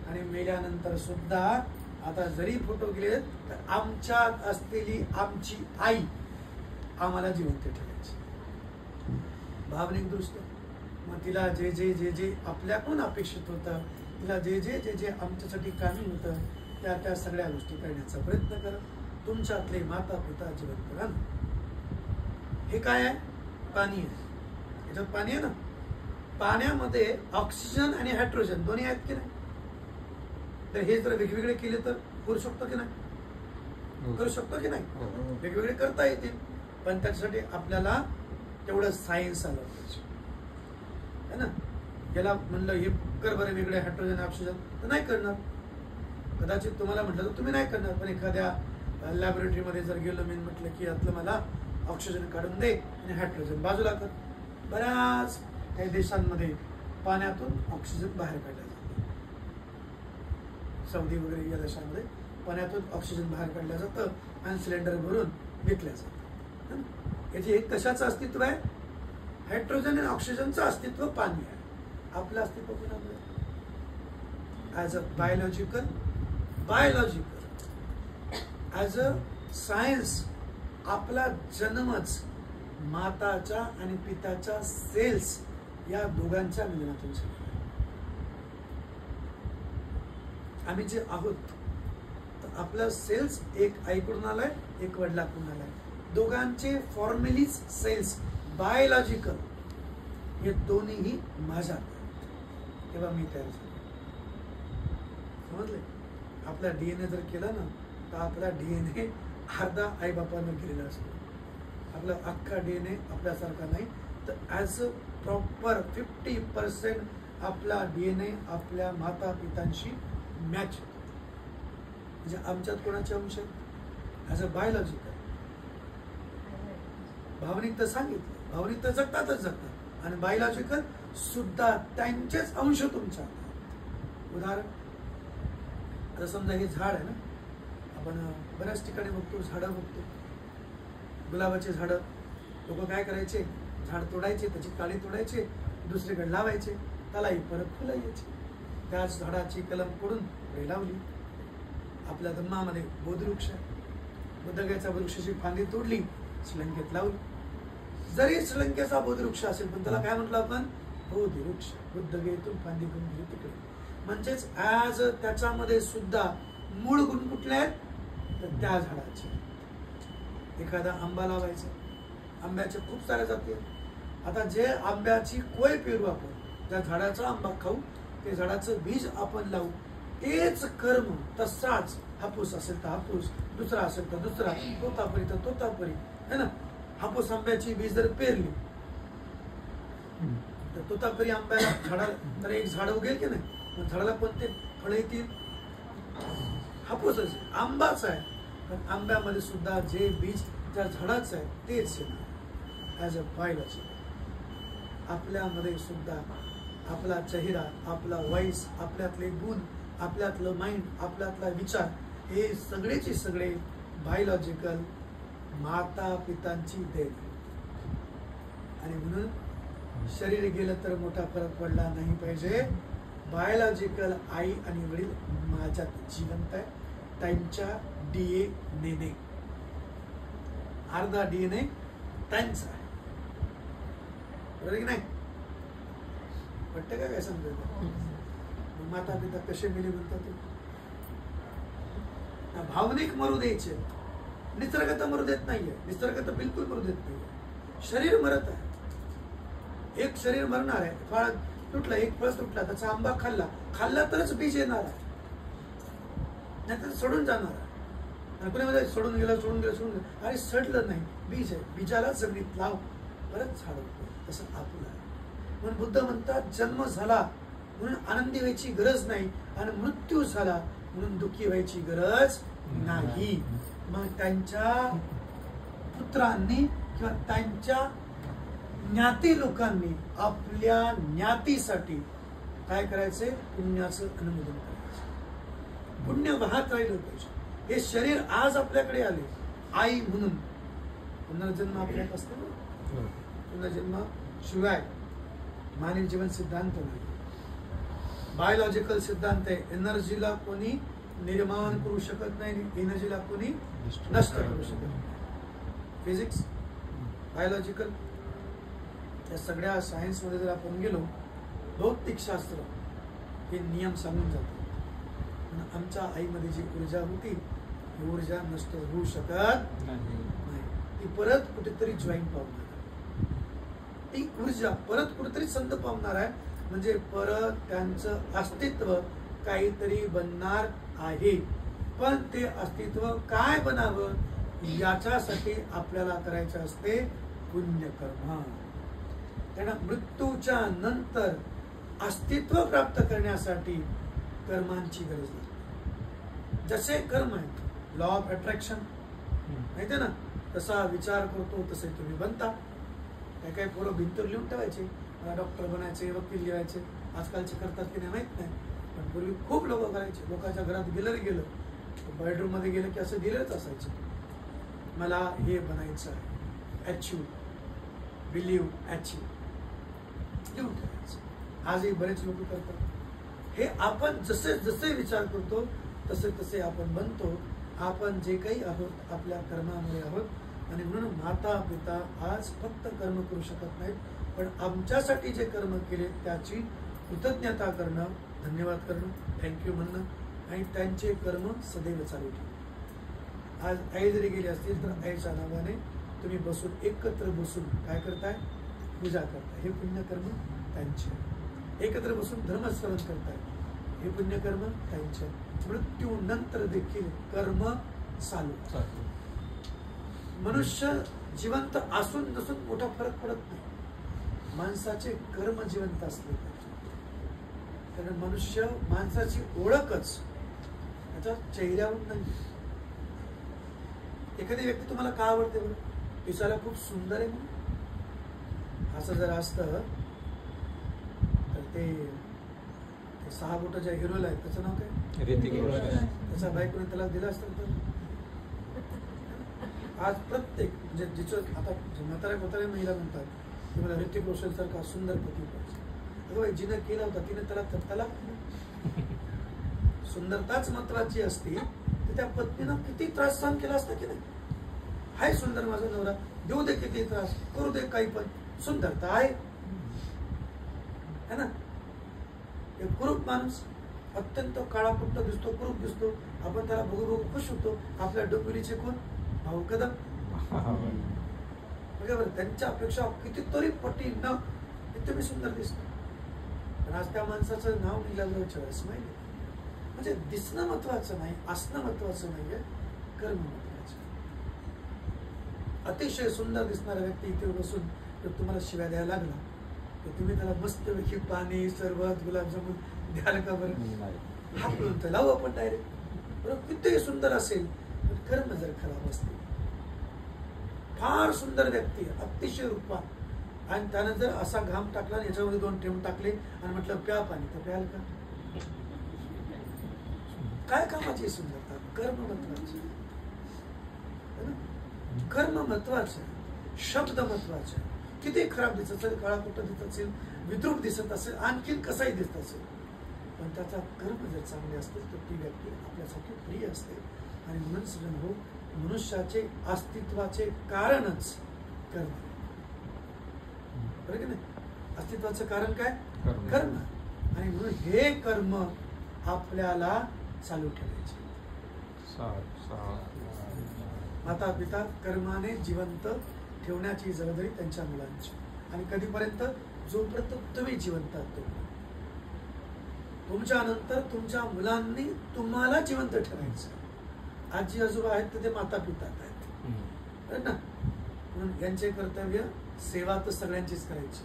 आणि मेल्यानंतर सुद्धा आता जरी फोटो गेले तर आमच्यात असलेली आमची आई आम्हाला जिवंत ठेवायची भावनिक दृष्ट्या. मग तिला जे जे जे जे आपल्याकडून अपेक्षित होतं, तिला जे जे जे जे आमच्यासाठी कामी होतं, त्या त्या सगळ्या गोष्टी करण्याचा प्रयत्न करा. तुमच्यातले माता पिता जिवंत करा. हे काय आहे? पाणी आहे. याच्यात पाणी आहे ना. पाण्यामध्ये ऑक्सिजन आणि हायड्रोजन दोन्ही आहेत की नाही? तर हे जर वेगवेगळे केले तर करू शकतो की नाही? करू शकतो की नाही? वेगवेगळे करता येतील, पण त्याच्यासाठी आपल्याला तेवढं सायन्स आलं पाहिजे, है ना. याला म्हणलं हे कर बरं वेगळे हायड्रोजन ऑक्सिजन, तर नाही करणार. कदाचित तुम्हाला म्हटलं तर तुम्ही नाही करणार, पण एखाद्या लॅबोरेटरीमध्ये जर गेलो मी म्हटलं की यातलं मला ऑक्सिजन काढून दे आणि हायड्रोजन बाजूला कर. बऱ्याच काही देशांमध्ये पाण्यातून ऑक्सिजन बाहेर काढला जातो. सौदी वगैरे या देशांमध्ये पाण्यातून ऑक्सिजन बाहेर काढलं जातं आणि सिलेंडर भरून विकल्या जातं. याचे एक कशाचं अस्तित्व आहे? हायड्रोजन आणि ऑक्सिजनचं अस्तित्व पाणी आहे. आपलं अस्तित्व कोणामुळे? As a biological as a science आपला जन्मच माताच्या आणि पिताच्या सेल्स या दोघांच्या मिलनातून झालेला आहे. आम्ही जे आहोत तर आपलं सेल्स एक आईकडून आलाय, एक वडिलाकडून आलाय. दोघांचे फॉर्मलीज सेल्स बायोलॉजिकल हे दोन्हीही माझ्यात, तेव्हा मी तयार झालो. समजले? आपला DNA जर केला ना तर आपला DNA अर्धा आई बापानं केलेला असतो. आपला अख्खा DNA आपल्यासारखा नाही, तर ॲज अ प्रॉपर 50% आपला DNA आपल्या माता पितांशी मॅच होतो. म्हणजे आमच्यात कोणाचे अंश आहेत? As a biological. भावनिक तर सांगितलं, भावनिक तर जगतातच जगतात, आणि बायोलॉजिकल सुद्धा त्यांचेच अंश तुमच्या. उदाहरण, आता समजा हे झाड आहे ना, आपण बऱ्याच ठिकाणी बघतो, झाडं बघतो, गुलाबाचे झाडं. लोक काय करायचे, झाड तोडायचे, त्याची काडी तोडायचे, दुसरीकडे लावायचे, त्यालाही परत फुलं यायची. त्याच झाडाची कलम पडून लावली. आपल्या धम्मामध्ये बोधवृक्ष आहे, बुद्धगयेचा वृक्षाची फांदी तोडली, श्रीलंकेत लावली. जरी श्रीलंकेचा बोधवृक्ष असेल पण त्याला काय म्हटलं आपण? बोधवृक्ष. बुद्धगयेतून फांदी घेऊन गेली तिकडे. म्हणजेच ॲज त्याच्यामध्ये सुद्धा मूळ गुण कुठले आहेत? तर त्या झाडाचे. एखादा आंबा लावायचा, आंब्याचे खूप सारे जाती आहेत. आता जे आंब्याची कोय पेरू आपण, ज्या झाडाचा आंबा खाऊ, ते झाडाचं बीज आपण लावू, तेच कर्म तसाच हापूस असेल तर हापूस, दुसरा असेल तर दुसरा, तोतापरी तर तोतापरी, है ना. हापूस आंब्याची बीज जर पेरली तर तोतापरी आंब्याला झाडाला तर एक झाड उगेल की नाही, मग झाडाला कोणते फळ येतील? हापूसच आंबाच आहे, पण आंब्यामध्ये सुद्धा जे बीज त्या झाडाचं आहे तेच येणार. ॲज अ बायोलॉजी आपल्यामध्ये सुद्धा आपला चेहरा, आपला वॉइस, आपल्यातले गुण, आपल्यातलं माइंड, आपल्यातला विचार, हे सगळेचे सगळे बायोलॉजिकल माता पितांची देण. आणि म्हणून शरीर गेलं तर मोठा फरक पडला नाही पाहिजे. बायोलॉजिकल आई आणि वडील माझ्यात जिवंत आहे, त्यांच्या DNA अर्धा DNA त्यांचा आहे. बरोबर की नाही? वाटतं का काय समजत? माता पिता कसे मेले म्हणतात ते? भावनिक मरू द्यायचे, निसर्ग तर मरू देत नाहीये. निसर्ग तर बिलकुल मरू देत नाहीये. शरीर मरत आहे. एक शरीर मरणार आहे. फळ तुटलं, एक फळ तुटला, त्याचा आंबा खाल्ला तरच बीज येणार आहे, नाही तर सोडून जाणार आहे. कुणी सोडून गेलं, अरे सडलं नाही, बीज आहे, बीजाला जमिनीत लाव, परत झाड होतं. तसं आपलं आहे. म्हणून बुद्ध म्हणतात, जन्म झाला म्हणून आनंदी व्हायची गरज नाही, आणि मृत्यू झाला म्हणून दुःखी व्हायची गरज नाही. मग त्यांच्या पुत्रांनी किंवा त्यांच्या ज्ञाती लोकांनी आपल्या ज्ञातीसाठी काय करायचे? पुण्याचं अनुमोदन करायचं. पुण्य वाहत राहिलं पाहिजे. हे शरीर आज आपल्याकडे आले आई म्हणून. पुनर्जन्म आपल्यात असतो ना. पुनर्जन्म शिवाय मानवी जीवन सिद्धांत नाही. बायोलॉजिकल सिद्धांत आहे. एनर्जीला कोणी निर्माण करू शकत नाही, एनर्जीला कोणी नष्ट करू शकत नाही. फिजिक्स, बायोलॉजिकल, या सगळ्या सायन्स मध्ये जर आपण गेलो, भौतिकशास्त्र हे नियम सांगून जातो. आमच्या आईमध्ये जी ऊर्जा होती, ही ऊर्जा नष्ट होऊ शकत नाही. ती परत कुठेतरी जॉईन पावणार, ती ऊर्जा परत कुठेतरी संत पावणार आहे. म्हणजे परत त्यांचं अस्तित्व काहीतरी बनणार आहे. पण ते अस्तित्व काय बनावं याच्यासाठी आपल्याला करायचं असते पुण्यकर्म. त्यांना मृत्यूच्या नंतर अस्तित्व प्राप्त करण्यासाठी कर्मांची गरज नाही. जसे कर्म आहेत, लॉ ऑफ अट्रॅक्शन माहिती आहे ना, तसा विचार करतो तसे तुम्ही बनता. काही काही पोरं भिंतीवर लिहून ठेवायचे, मला डॉक्टर बनायचे, वकील लिहायचे. आजकालचे करतात की नाही माहित नाही, पण पूर्वी खूप लोक करायचे. लोकांच्या घरात गेलं बेडरूम मध्ये गेलं की असं दिलेलंच असायचं, मला हे बनायचं आहे, अचीव, बिलीव्ह, अचीव लिहून ठेवायचं. आजही बरेच लोक करतात. हे आपण जसे जसे विचार करतो तसे तसे आपण बनतो. आपण जे काही आहोत आपल्या कर्मामुळे आहोत. आणि म्हणून माता पिता आज फक्त कर्म करू शकत नाहीत, पण आमच्यासाठी जे कर्म केले त्याची कृतज्ञता करणं, धन्यवाद करणं, थँक्यू म्हणणं आणि त्यांचे कर्म सदैव चालू ठेवणं. आज आई जरी गेली असतील तर आईच्या नावाने तुम्ही बसून एकत्र बसून काय करताय? पूजा करताय. हे पुण्यकर्म त्यांचे. एकत्र बसून धर्मश्रवण करताय. हे पुण्यकर्म त्यांचे. मृत्यूनंतर देखील कर्म चालू. मनुष्य जिवंत असून नसून मोठा फरक पडत नाही. माणसाचे कर्म जिवंत असले पाहिजे. कारण मनुष्य माणसाची ओळखच त्याच्या चेहऱ्यावर नाही. एखादी व्यक्ती तुम्हाला का आवडते बरं? दिसायला खूप सुंदर आहे म्हणून. असं जर असतं तर ते 6 बोटाच्या हिरोला आहे, त्याचं नाव काय? ऋतिक रोशन. त्याचा बायकोने त्याला दिला असतं तर आज प्रत्येक म्हणजे जिचं आता म्हाताऱ्या महिला म्हणतात की मला ऋतिक रोशन सारखा सुंदर पती पाहिजे. जिनं केला होता तिने त्याला सुंदरताच महत्वाची असती तर त्या पत्नीनं किती त्रास सहन केला असता की नाही? हाय सुंदर माझा नवरा, देऊ दे किती त्रास, करू दे काही, पण सुंदरता आहे ना. एक कुरूप माणूस अत्यंत काळापुट्ट दिसतो, कुरूप दिसतो, आपण त्याला बघू बघू खुश होतो. आपल्या डोंबिवलीचे कोण? भाऊ कदम. बरोबर, त्यांच्यापेक्षा कितीतरी पटीनं तुम्ही सुंदर दिसतो. पण आज त्या माणसाचं नाव निघालं स्माईल. म्हणजे दिसणं महत्वाचं नाही, असणं महत्वाचं नाहीये, कर्म महत्वाचं. अतिशय सुंदर दिसणारा व्यक्ती इथे बसून जर तुम्हाला शिव्या द्यायला लागला तर तुम्ही त्याला मस्तपैकी पाणी, सरबत, गुलाबजामुन द्याल का बरं? हाकलून तर लावू आपण डायरेक्ट. बरोबर, कितीही सुंदर असेल पण कर्म जर खराब असतील. फार सुंदर व्यक्ती, अतिशय रूपवान, आणि त्यानं जर असा घाम टाकला याच्यामध्ये 2 थेंब टाकले आणि म्हटलं प्या पाणी, तर प्याल का? काय कामाची सुंदरता? कर्म महत्वाचे. कर्म महत्वाचे, शब्द महत्वाचे. किती खराब दिसत असेल, काळाकुट्ट दिसत असेल, विद्रूप दिसत असेल, आणखी कसाही दिसत असेल, पण त्याचा कर्म जर चांगले असतील तर ती व्यक्ती आपल्यासाठी प्रिय असते. आणि म्हणून सजन हो, मनुष्याचे अस्तित्वाचे कारणच कर्म. बरं की नाही? अस्तित्वाचं कारण काय? कर्म. आणि म्हणून हे कर्म आपल्याला चालू ठेवायचे. माता पिता कर्माने जिवंत ठेवण्याची जबाबदारी त्यांच्या मुलांची. आणि कधीपर्यंत? जोपर्यंत तुम्ही जिवंत आहात. तुमच्या नंतर तुमच्या मुलांनी तुम्हाला जिवंत ठेवायचं. आजी आजोबा आहेत तर ते माता पिता आहेत ना. म्हणून यांचे कर्तव्य सेवा तर सगळ्यांचीच करायची.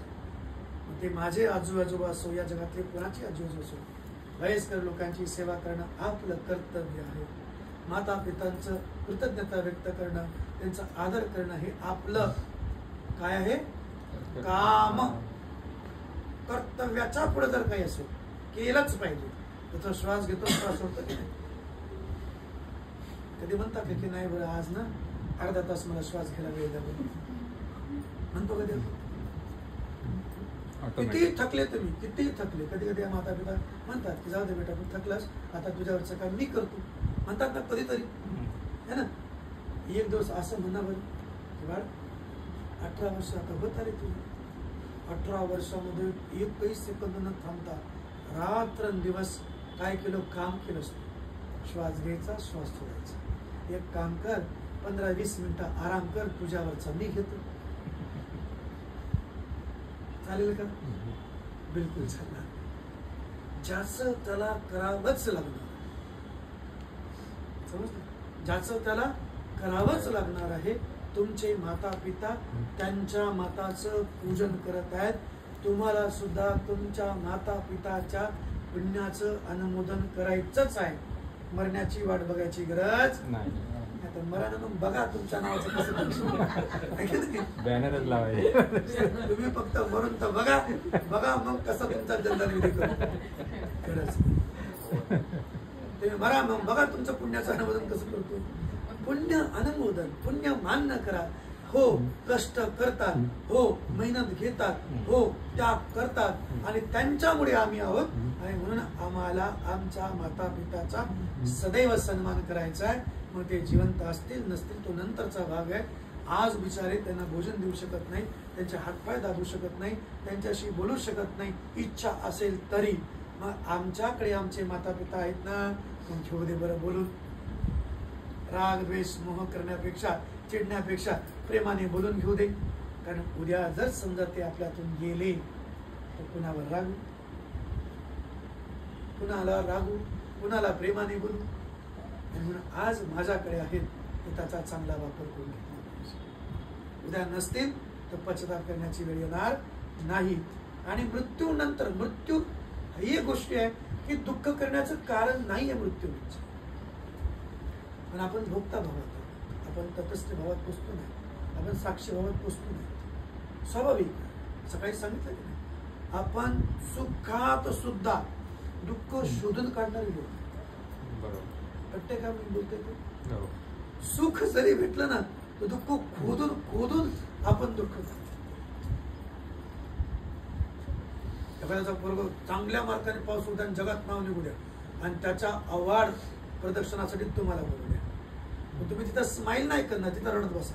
ते माझे आजू आजोबा असो, या जगातले कोणाची आजू आजोबा असो, वयस्कर लोकांची सेवा करणं आपलं कर्तव्य आहे. माता पितांचं कृतज्ञता व्यक्त करणं, त्यांचा आदर करणं हे आपलं काय आहे? काम. कर्तव्याच्या पुढे जर काही असो केलंच पाहिजे. त्याचा श्वास घेतो, श्वास सोडतो की नाही? कधी म्हणता की नाही बरं आज ना अर्धा तास मला श्वास घ्यायला वेळ द्या म्हणतो कधी? किती थकले तुम्ही, किती थकले. कधी कधी माता पिता म्हणतात की जाऊ दे बेटा, तू थकलास, आता तुझ्यावरचं काम मी करतो म्हणतात ना कधीतरी, है ना. एक दिवस असं म्हणा बरं बाळ, 18 वर्ष आता होत आले तुम्ही. 18 वर्षामध्ये 1 सेकंद न थांबता रात्रंदिवस काय केलं? काम केलंस. श्वास घ्यायचा, श्वास सोडायचा. एक काम कर, 15-20 मिनिटं आराम कर, तुझ्यावरचा मी घेतो. चालेल का? बिलकुल चालणार. ज्याचं त्याला करावंच लागणार, समजलं? ज्याचं त्याला करावंच लागणार आहे. तुमचे माता पिता त्यांच्या माताचं पूजन करत आहेत. तुम्हाला सुद्धा तुमच्या माता पिताच्या पुण्याचं अनुमोदन करायचंच आहे. मरण्याची वाट बघायची गरज नाही. मरानं मग बघा तुमच्या नावाचं कसं बॅनरच लावायचे. तुम्ही फक्त मरून तर बघा, बघा मग कसं तुमचा जनधन गरज. तुम्ही मरा मग बघा तुमचं पुण्याचं अनुमोदन कसं करतो. पुण्य अनुमोदन, पुण्य मान्य करा. हो, कष्ट करतात, हो मेहनत घेतात, हो त्याग करतात, आणि त्यांच्यामुळे आम्ही आहोत. आणि म्हणून आम्हाला आमच्या माता पिताचा सदैव सन्मान करायचा आहे. मग ते जिवंत असतील नसतील तो नंतरचा भाग आहे. आज बिचारे त्यांना भोजन देऊ शकत नाही, त्यांचे हातपाय दाबू शकत नाही, त्यांच्याशी बोलू शकत नाही. इच्छा असेल तरी मग आमच्याकडे आमचे माता पिता आहेत ना, मग घेऊ दे बरं बोलून. राग द्वेष मोह करण्यापेक्षा, चिडण्यापेक्षा प्रेमाने बोलून घेऊ दे. कारण उद्या जर समजा ते आपल्यातून गेले तर कुणावर रागू, कुणाला रागू, कुणाला प्रेमाने बोलू. आणि म्हणून आज माझ्याकडे आहेत तर त्याचा चांगला वापर करून घेतला पाहिजे. उद्या नसतील तर पश्चाताप करण्याची वेळ येणार नाही. आणि मृत्यूनंतर, मृत्यू ही एक गोष्ट आहे की दुःख करण्याचं कारण नाही आहे मृत्यू म्हणजे. पण आपण भोगता भावात, आपण तटस्थ भावात पोचतो नाही, आपण साक्षी भावात पोचतो नाही. स्वाभाविक सकाळी सांगितलं की नाही, आपण सुखात सुद्धा दुःख शोधून काढणारे लोक. वाटते का मी बोलते ते? सुख जरी भेटलं ना तर दुःख खोदून खोदून आपण दुःख करतो. एखाद्याचा पोरग चांगल्या मार्काने पास होता आणि जगात नाव निघू द्या आणि त्याच्या अवार्ड प्रदर्शनासाठी तुम्हाला बोलू द्या, मग तुम्ही तिथं स्माइल नाही करणार, तिथं रडत बसा.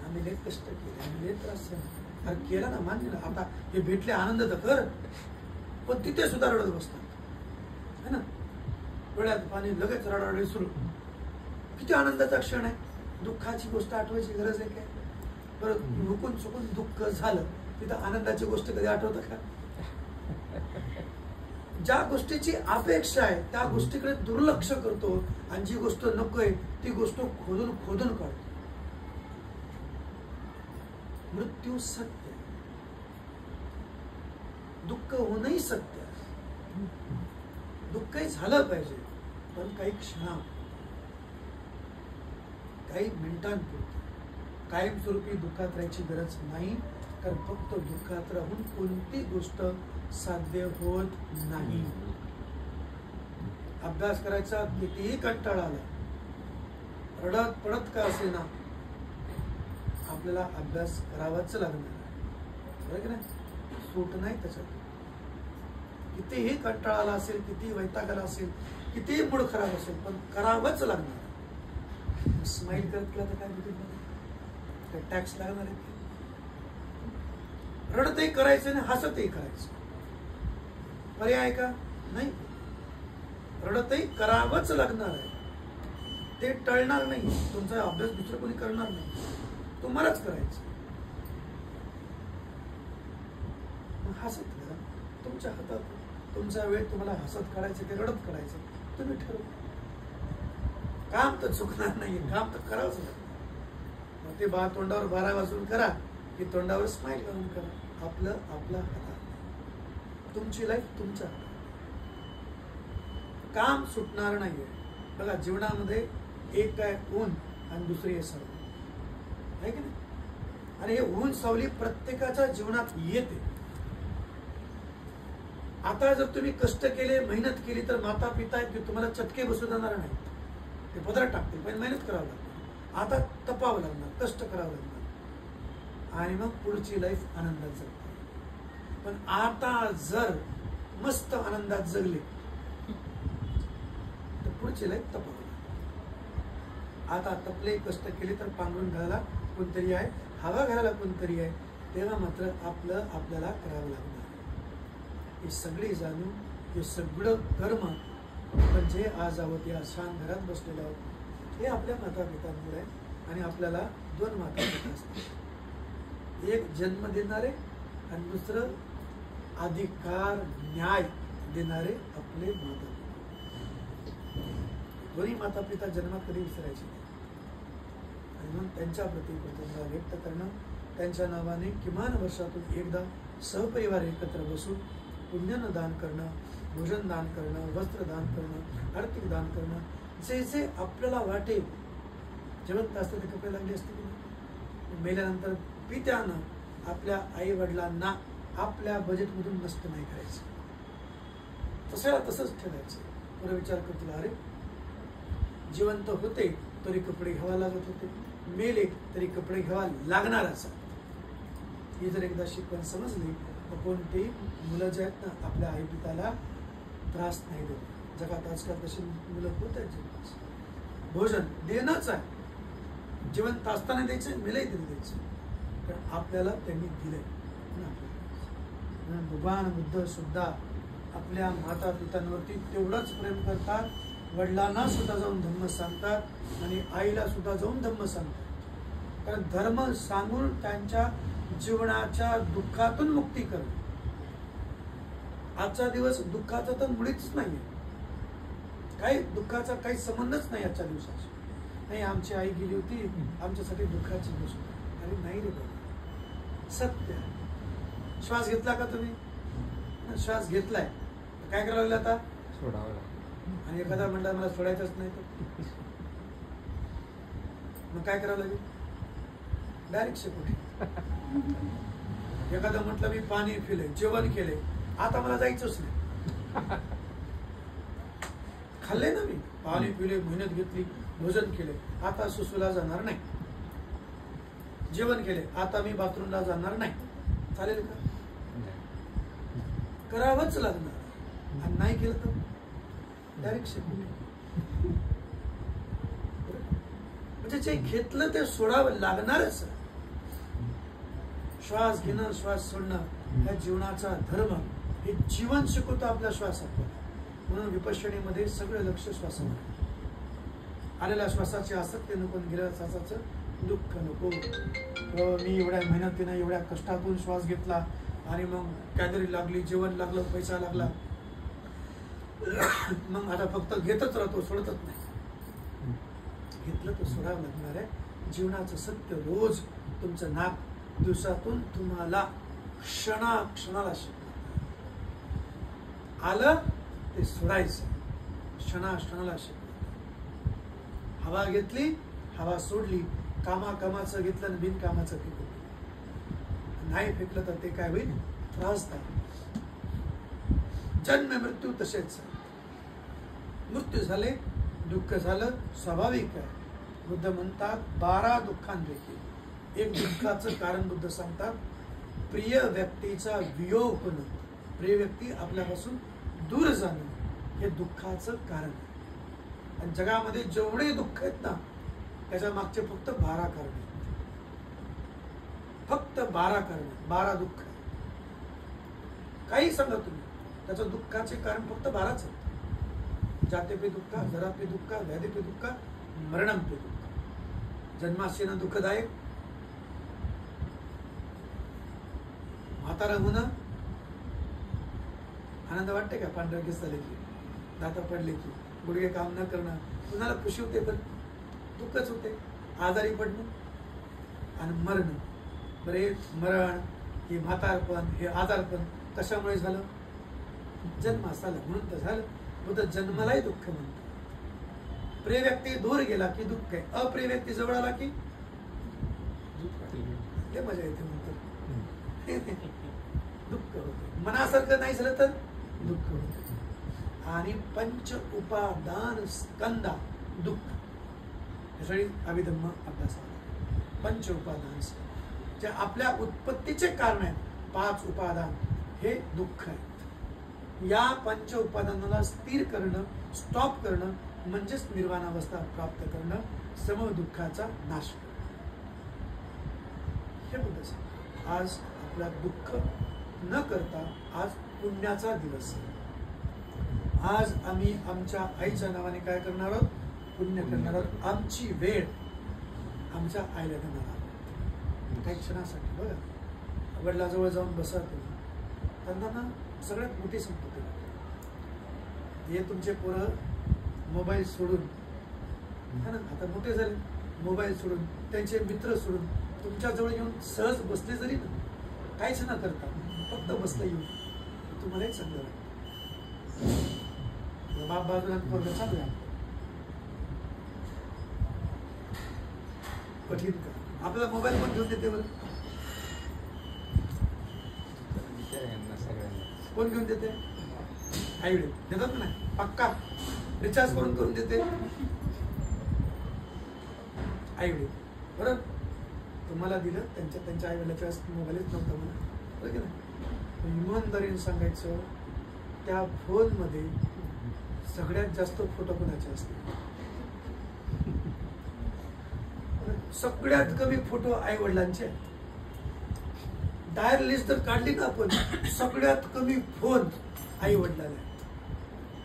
आम्ही लय कष्ट केले, आम्ही लय त्रास अरे केला ना, मान्य ना, आता हे भेटले आनंद तर कर, पण तिथे सुद्धा रडत बसतात है ना. डोळ्यात पाणी, लगेच रडारडी सुरू. किती आनंदाचा क्षण आहे. दुःखाची गोष्ट आठवायची गरज आहे काय? परत हुकून चुकून दुःख झालं तिथं आनंदाची गोष्ट कधी आठवतं का? ज्या गोष्टीची अपेक्षा आहे त्या गोष्टीकडे दुर्लक्ष करतो आणि जी गोष्ट नकोय ती गोष्ट खोदून खोदून काढतो. मृत्यू सत्य, दुःख होणंही सत्य. दुःखही झालं पाहिजे पण काही क्षणा, काही मिनिटांपुरती. कायमस्वरूपी दुःखात राहायची गरज नाही. कारण फक्त दुःखात राहून कोणती गोष्ट साध्य होत नाही. अभ्यास करायचा कितीही कंटाळा आला, रडत पडत का असेना, आपल्याला अभ्यास करावाच लागणार आहे. बरोबर की नाही? सूट नाही त्याच्यात. कितीही कंटाळा आला असेल, किती वैताग आला असेल, कितीही मूड खराब असेल, पण करावंच लागणार. स्माइल करत केला तर काय बिघडणार? टॅक्स लागणार आहे. रडतही करायचं आणि हसतही करायचं. पर्याय का? नाही. रडतही करावंच लागणार आहे, ते टळणार नाही. तुमचा अभ्यास दुसरं कोणी करणार नाही, तुम्हालाच करायचं. हसत करा, तुमच्या हातात. तुमचा वेळ तुम्हाला हसत काढायचं की रडत काढायचं तुम्ही ठरवा. काम तर चुकणार नाही, काम तर करावंच लागतं. मग ते तोंडावर 12 वाजून करा की तोंडावर स्माइल करून करा. आपलं आपला हातात. तुमची लाईफ तुमच्या हातात. काम सुटणार नाहीये. बघा जीवनामध्ये एक काय ऊन आणि दुसरी आहे सावली, आहे की नाही? आणि हे ऊन सावली प्रत्येकाच्या जीवनात येते. आता जर तुम्ही कष्ट केले, मेहनत केली तर माता पिता आहेत ते तुम्हाला चटके बसू देणार नाही, ते पदरात टाकतील. पण मेहनत करावं लागणार, आता तपावं लागणार, कष्ट करावं लागणार आणि मग पुढची लाईफ आनंदात जगते. पण आता जर मस्त आनंदात जगले तर पुढची लाईफ तपावं लागणार. आता तपले, कष्ट केले तर पांघरून घालायला कोणतरी आहे, हवा घालायला कोणतरी आहे, तेव्हा मात्र आपलं आपल्याला करावं लागणार. हे सगळी जाणून हे सगळं कर्म म्हणजे आज आहोत या छान घरात बसलेलो आहोत हे आपल्या माता पितांमुळे. आणि आपल्याला 2 माता पिता असतात, एक जन्म देणारे आणि दुसरं अधिकार न्याय देणारे आपले माता पिता. दोन्ही माता पिता जन्मात कधी विसरायचे नाही. आणि मग त्यांच्या प्रती कृतज्ञता व्यक्त करणं, त्यांच्या नावाने किमान वर्षातून एकदा सहपरिवार एकत्र बसून पुण्यन दान करणं, भोजन दान करणं, वस्त्र दान करणं, आर्थिक दान करणं, जे जे आपल्याला वाटेल. जिवंत असते ते कपडे लागले असते की नाही, मेल्यानंतर पित्यानं आपल्या आई वडिलांना आपल्या बजेटमधून नष्ट नाही करायचं, तसं तसंच ठेवायचं. पुढे विचार करतील, अरे जिवंत होते तरी कपडे घ्यावा लागत होते, मेले तरी कपडे घ्यावा लागणार असा. ही जर एकदा शिकवण समजली तर कोणतेही मुलं जे आहेत ना आपल्या आई पिताला त्रास नाही देत. जगात आजकाल तशी मुलं होत आहेत. भोजन देणंच आहे. जिवंत असताना द्यायचं, मेलही तरी द्यायचं, कारण आपल्याला त्यांनी दिलंय. भगवान बुद्ध सुद्धा आपल्या माता पित्यांवरती तेवढंच प्रेम करतात. वडिलांना सुद्धा जाऊन धम्म सांगतात आणि आईला सुद्धा जाऊन धम्म सांगतात. कारण धर्म सांगून त्यांच्या जीवनाच्या दुःखातून मुक्ती करणं. आजचा दिवस दुःखाचा तर मुळीच नाहीये, काही दुःखाचा काही संबंधच नाही आजच्या दिवसाशी. नाही, आमची आई गेली होती, आमच्यासाठी दुःखाची गोष्ट. अरे नाही रे बाबा, सत्य. श्वास घेतला का तुम्ही? श्वास घेतलाय, काय करावं लागलं आता? सोडावं. आणि एखादा म्हणला मला सोडायचंच नाही तर मग काय करावं लागेल? डायरेक्ट शेकोटी. एखादा म्हटलं मी पाणी पिले, जेवण केले, आता मला जायचंच नाही. खाल्ले ना मी, पाणी पिले, मेहनत घेतली, भोजन केले, आता सुसूला जाणार नाही. जेवण केले, आता मी बाथरूमला जाणार नाही. चालेल का? करावंच लागणार. आणि नाही केलं तर डायरेक्ट शेकोटी. म्हणजे जे घेतलं ते सोडावं लागणारच. श्वास घेणं, श्वास सोडणं, या जीवनाचा धर्म. हे जीवन शिकवतो आपल्या श्वासात. म्हणून विपश्यनेमध्ये सगळं लक्ष श्वासावर. आलेल्या श्वासाची आसक्ती नको, गेलेल्या श्वासाचं दुःख नको. मी एवढ्या मेहनतीनं, एवढ्या कष्टातून श्वास घेतला आणि मग कॅलरी लागली, जेवण लागलं, पैसा लागला, मग आता फक्त घेतच राहतो, सोडतच नाही. घेतलं तर सोडावं लागणार आहे. जीवनाचं सत्य रोज तुमचं नाक दिवसातून तुम्हाला क्षणाक्षणाला शिकणार. आलं ते सोडायचं, क्षणाक्षणाला शिकणार. हवा घेतली, हवा सोडली, कामाचं घेतलं आणि बिनकामाचं फेकलं. नाही फेकलं तर ते काय होईल? त्रासदायक. जन्म मृत्यू तसेच. मृत्यू झाले, दुःख झालं, स्वाभाविक आहे. बुद्ध म्हणतात 12 दुःखांपैकी एक दुःखाचं कारण बुद्ध सांगतात, प्रिय व्यक्तीचा वियोग होणं, प्रिय व्यक्ती आपल्यापासून दूर जाणं, हे दुःखाचं कारण आहे. आणि जगामध्ये जेवढे दुःख आहेत ना, त्याच्या मागचे फक्त 12 कारण आहेत. फक्त 12 कारण, 12 दुःख. काही सांगा तुम्ही, त्याचं दुःखाचे कारण फक्त 12च आहेत. जाते पे दुःख, जरा पे दुःख, व्याधी पे दुःख, मरणम पे दुःख. जन्माशयनं दुःखदायक, म्हातारा होणं आनंद वाटते का? पांढऱ्या केस झाले की, दाता पडले की, गुडघे काम न करणं, कुणाला खुशी होते पण दुःखच होते. आजारी पडणं आणि मरण. बरे, मरण, हे म्हातारपण, हे आजारपण कशामुळे झालं? जन्मास आला म्हणून तर झालं. बुद्ध जन्मालाही दुःख म्हणतो. प्रिय व्यक्ती दूर गेला की दुःख आहे, अप्रिय व्यक्ती जवळ आला की हे मजा येते म्हणतो. दुःख होते. मनासारखं नाही झालं तर दुःख होते. आणि पंच उपादान स्कंदा दुःख, यासाठी अभिधम्म अभ्यास. पंच उपादान जे आपल्या उत्पत्तीचे कारण आहेत, 5 उपादान, हे दुःख आहेत. या पंच उपादानाला स्थिर करणं, स्टॉप करणं म्हणजेच निर्वाणावस्था प्राप्त करणं, समूह दुःखाचा नाश करणं. हे बुद्ध सांगतात. आज आपला दुःख न करता आज पुण्याचा दिवस आहे. आज आम्ही आमच्या आईच्या नावाने काय करणार आहोत? पुण्य करणार आहोत. आमची वेळ आमच्या आईला देणार आहोत काही क्षणासाठी. बघा, वडिलाजवळ जाऊन बसा तुम्ही, त्यांना ना सगळ्यात मोठी संपत्ती. हे तुमचे पोरं मोबाईल सोडून, है ना, आता मोठे झाले, मोबाईल सोडून, त्यांचे मित्र सोडून तुमच्याजवळ येऊन सहज बसले जरी ना, काहीच न करता फक्त बसता येऊन, तुम्हालाही चांगलं वाटतं. बाप बाजूला पोरगं चांगलं कठीण का? आपल्याला मोबाईल पण घेऊन देते बरं? कोण घेऊन देते? आईवडील देतात ना, पक्का रिचार्ज करून देते आईवडील. बरं, तुम्हाला दिलं, त्यांच्या आईवडिलाच्या मोबाईलच नव्हता म्हणा, बरं की नाही? इमानदारीने सांगायचं, त्या फोनमध्ये सगळ्यात जास्त फोटो कोणाचे असते? सगळ्यात कमी फोटो आई वडिलांचे आहेत. डायर लिस्ट जर काढली ना आपण, सगळ्यात कमी फोन आई वडिलांना आहेत.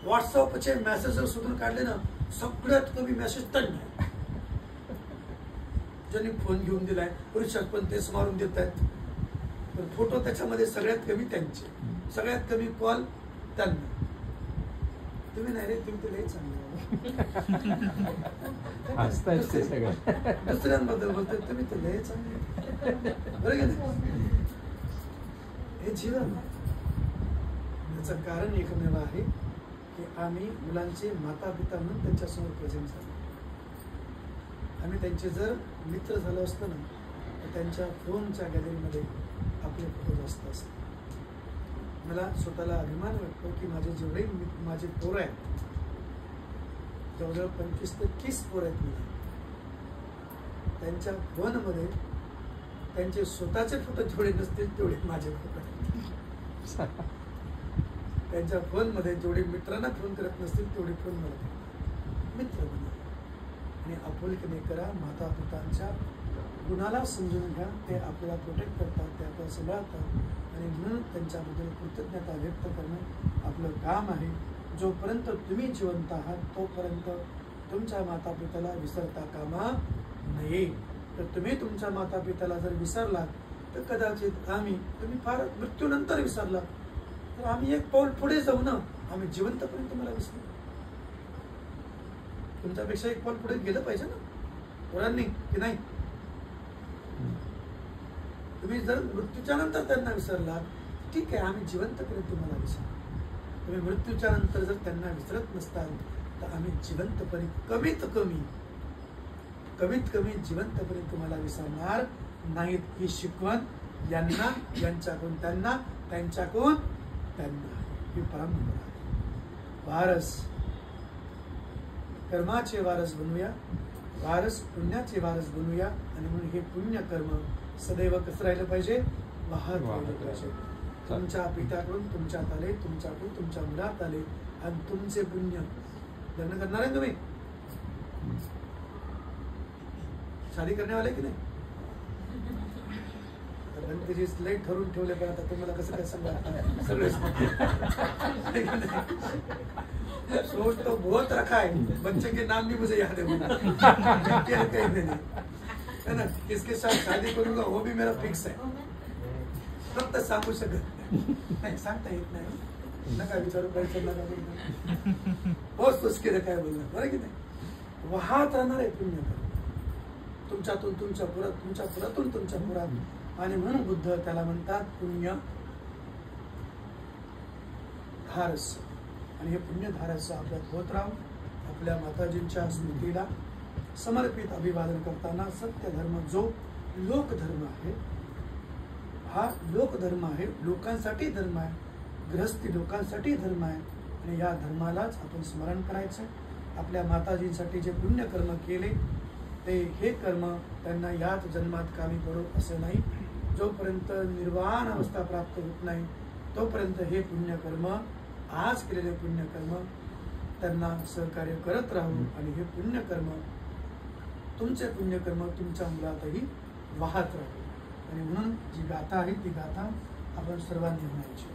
व्हॉट्सअपचे मेसेज जर शोधून काढले ना, सगळ्यात कमी मेसेज त्यांना. ज्यांनी फोन घेऊन दिलाय रिचार्ज पण तेच मारून देत आहेत, पण फोटो त्याच्यामध्ये सगळ्यात कमी त्यांचे, सगळ्यात कमी कॉल त्यांना. तुम्ही नाही रे, तुम्ही तर लय चांगले दुसऱ्यांबद्दल बोलतोय, तुम्ही तर लय चांगले, बरं नाही. हे जीवन. याचं कारण एकमेव आहे की आम्ही मुलांचे माता पिता म्हणून त्यांच्यासमोर प्रेझेंट झालो. आम्ही त्यांचे जर मित्र झालो असतो ना, तर त्यांच्या फोनच्या गॅलरीमध्ये आपले फोटो जास्त असतात. मला स्वतःला अभिमान वाटतो की माझे जेवढे माझे पोरं आहेत, जवळजवळ 25 ते 30 पोरं आहेत मला, त्यांच्या फोनमध्ये त्यांचे स्वतःचे फोटो जेवढे नसतील तेवढे माझे फोटो आहेत. त्यांच्या फोनमध्ये जेवढे मित्रांना फोन करत नसतील तेवढे फोन मला मित्र बना. आणि आपुलकीने करा. माता पितांच्या गुणाला समजून घ्या. ते आपल्याला प्रोटेक्ट करतात, ते आपल्याला सांभाळतात, आणि म्हणून त्यांच्याबद्दल कृतज्ञता व्यक्त करणं आपलं काम आहे. जोपर्यंत तुम्ही जिवंत आहात तोपर्यंत तुमच्या माता पित्याला विसरता कामा नये. तर तुम्ही तुमच्या माता पित्याला जर विसरलात तर कदाचित तुम्ही फार मृत्यूनंतर विसरलात तर आम्ही एक पाऊल पुढे जाऊ ना. आम्ही जिवंतपर्यंत तुम्हाला विसरू. तुमच्यापेक्षा एक पाऊल पुढे गेलं पाहिजे ना पोरांनी, की नाही? तुम्ही जर मृत्यूच्या नंतर त्यांना विसरलात, ठीक आहे, आम्ही जिवंतपर्यंत तुम्हाला विसरू. तुम्ही मृत्यूच्या नंतर जर त्यांना विसरत नसताल तर आम्ही जिवंतपणे कमीत कमी जिवंतपर्यंत तुम्हाला विसरणार नाहीत. ही शिकवण यांना, यांच्याकडून त्यांना, त्यांच्याकडून त्यांना, ही परंपरा. वारस, कर्माचे वारस बनूया, वारस पुण्याचे वारस बनूया. आणि म्हणून हे पुण्य कर्म सदैव कसं राहिलं पाहिजे? वाहत राहिलं पाहिजे. तुमच्या पित्याकडून तुमच्यात आले, तुमच्याकडून तुमच्या मुलात आले, आणि तुमचे पुण्य. लग्न करणार आहे तुम्ही? शादी करणे वाले की नाही? गणपती लय ठरवून ठेवले, पण आता तुम्हाला कसं काय सांगा? सगळे सोच तो बहुत रखा है, बच्चे के नाम भी मुझे याद है ना. किसके साथ शादी करूंगा वो भी मेरा फिक्स है. फक्त सांगू शकत नाही, सांगता येत नाही. नका विचारू, पैसे नका बोलणार, बहुत उसके काय बोलणार, बरं की नाही? वाहत राहणार आहे पुण्य तुमच्यातून तुमच्या पुरात, तुमच्या पुरातून तुमच्या पुरात. आणि म्हणून बुद्ध त्याला म्हणतात पुण्य धारस. आणि हे पुण्य धारस आपल्यात होत राहून आपल्या माताजींच्या स्मृतीला समर्पित अभिवादन करताना सत्य धर्म जो लोकधर्म आहे, हा लोकधर्म आहे, लोकांसाठी धर्म आहे, गृहस्थी लोकांसाठी धर्म आहे. आणि या धर्मालाच आपण स्मरण करायचं. आपल्या माताजींसाठी जे पुण्यकर्म केले ते हे कर्म त्यांना याच जन्मात कामी पडो असं नाही. जोपर्यंत निर्वाण अवस्था प्राप्त होत नाही तोपर्यंत हे पुण्यकर्म, आज केलेले पुण्यकर्म त्यांना सहकार्य करत राहू. आणि हे पुण्यकर्म, तुमचे पुण्यकर्म तुमच्या मुलातही वाहत राहू. आणि म्हणून जी गाथा आहे ती गाथा आपण सर्वांनी म्हणायची.